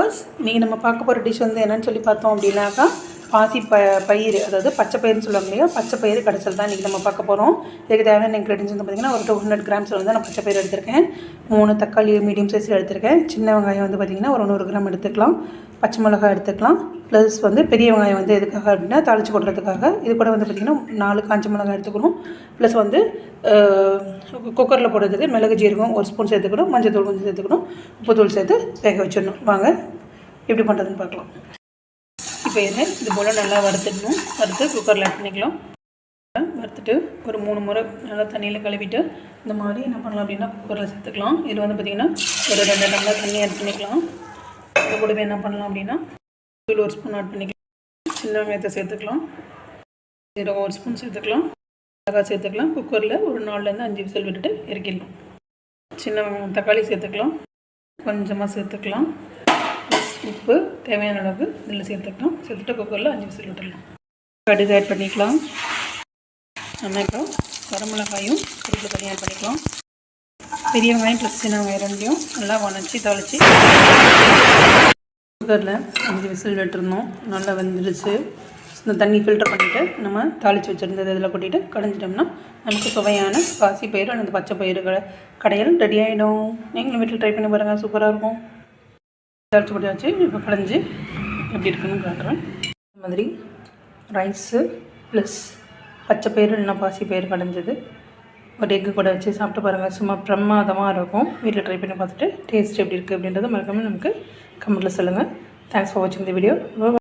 Viewers, இன்றைக்கி நம்ம பார்க்க போகிற டிஷ் வந்து என்னென்னு சொல்லி பார்த்தோம் அப்படின்னாக்கா பாசி பயிர், அதாவது பச்சை பயிர்னு சொல்லுவாங்க இல்லையா, பச்சை பயிர் கடைசல் தான் இன்றைக்கி நம்ம பார்க்க போகிறோம். இதுக்கு தேவையான இன்க்ரீடியன்ஸ் வந்து பார்த்திங்கன்னா ஒரு 200 கிராம்ஸ் வந்து நான் பச்சை பயிர் எடுத்திருக்கேன். 3 தக்காளி மீடியம் சைஸில் எடுத்திருக்கேன். சின்ன வெங்காயம் வந்து பார்த்திங்கன்னா ஒரு 100 கிராம் எடுத்துக்கலாம். பச்சை மிளகாய் எடுத்துக்கலாம். ப்ளஸ் வந்து பெரிய வெங்காயம் வந்து எதுக்காக அப்படின்னா தாளித்து கொட்டுறதுக்காக. இது கூட வந்து பார்த்திங்கன்னா 4 காஞ்ச மிளகாய் எடுத்துக்கணும். ப்ளஸ் வந்து குக்கரில் போடுறதுக்கு மிளகு ஜீரகம் 1 ஸ்பூன் சேர்த்துக்கணும். மஞ்சள் தூள் கொஞ்சம் சேர்த்துக்கணும். உப்புத்தூள் சேர்த்து வேக வச்சிடணும். வாங்க எப்படி பண்ணுறதுன்னு பார்க்கலாம். இப்போ இது போல் நல்லா வறுத்து குக்கரில் ஆட் பண்ணிக்கலாம். வறுத்துட்டு ஒரு 3 முறை நல்லா தண்ணியில் கழுவிட்டு இந்த மாதிரி என்ன பண்ணலாம் அப்படின்னா குக்கரில் சேர்த்துக்கலாம். இதில் வந்து பார்த்திங்கன்னா ஒரு 2 டம்ளர் தண்ணி ஆட் பண்ணிக்கலாம். இது கூடவே என்ன பண்ணலாம் அப்படின்னா தூள் 1 ஸ்பூன் ஆட் பண்ணிக்கலாம். சின்ன வெங்காயத்தை சேர்த்துக்கலாம். ஜீரகம் 1 ஸ்பூன் சேர்த்துக்கலாம். மிளகாய் சேர்த்துக்கலாம். குக்கரில் ஒரு 4லேருந்து 5 விசில் விட்டுட்டு இறக்கிடலாம். சின்ன வெங்காயம் தக்காளி சேர்த்துக்கலாம். கொஞ்சமாக சேர்த்துக்கலாம். உப்பு தேவையான அளவு இதில் சேர்த்துக்கலாம். சேர்த்துட்டு குக்கரில் 5 விசில் விட்டுடலாம். கடுகு ஆட் பண்ணிக்கலாம். நம்ம இப்போ வரமிளகாயும் கருவேப்பிலை தனியாக ஆட் பண்ணிக்கலாம். பெரிய வெங்காயம் ப்ளஸ் சின்ன வெங்காயம் ரெண்டையும் நல்லா வணச்சி தாளித்து குக்கரில் 5 விசில் விட்டுருந்தோம். நல்லா வெந்துடுச்சு. இந்த தண்ணி ஃபில்டர் பண்ணிவிட்டு நம்ம தாளித்து வச்சுருந்தது இதில் கொட்டிட்டு கடைஞ்சிட்டோம்னா நமக்கு சுவையான பாசி பயிறு அல்லது பச்சை பயிறு கடையில் ரெடி ஆகிடும். நீங்களும் வீட்டில் ட்ரை பண்ணி பாருங்கள், சூப்பராக இருக்கும். தாளித்து போட்டாச்சு. இப்போ கடைஞ்சி எப்படி இருக்குன்னு காட்டுறேன். இந்த மாதிரி ரைஸு ப்ளஸ் பச்சை பயிறு இல்லைனா பாசி பயிறு கடைஞ்சது ஒரு எக்கு கூட வச்சு சாப்பிட்டு பாருங்கள். சும்மா பிரமாதமாக இருக்கும். வீட்டில் ட்ரை பண்ணி பார்த்துட்டு டேஸ்ட் எப்படி இருக்குது அப்படின்றத மறக்காமல் நமக்கு கமெண்ட்டில் சொல்லுங்கள். தேங்க்ஸ் ஃபார் வாட்சிங் தி வீடியோ.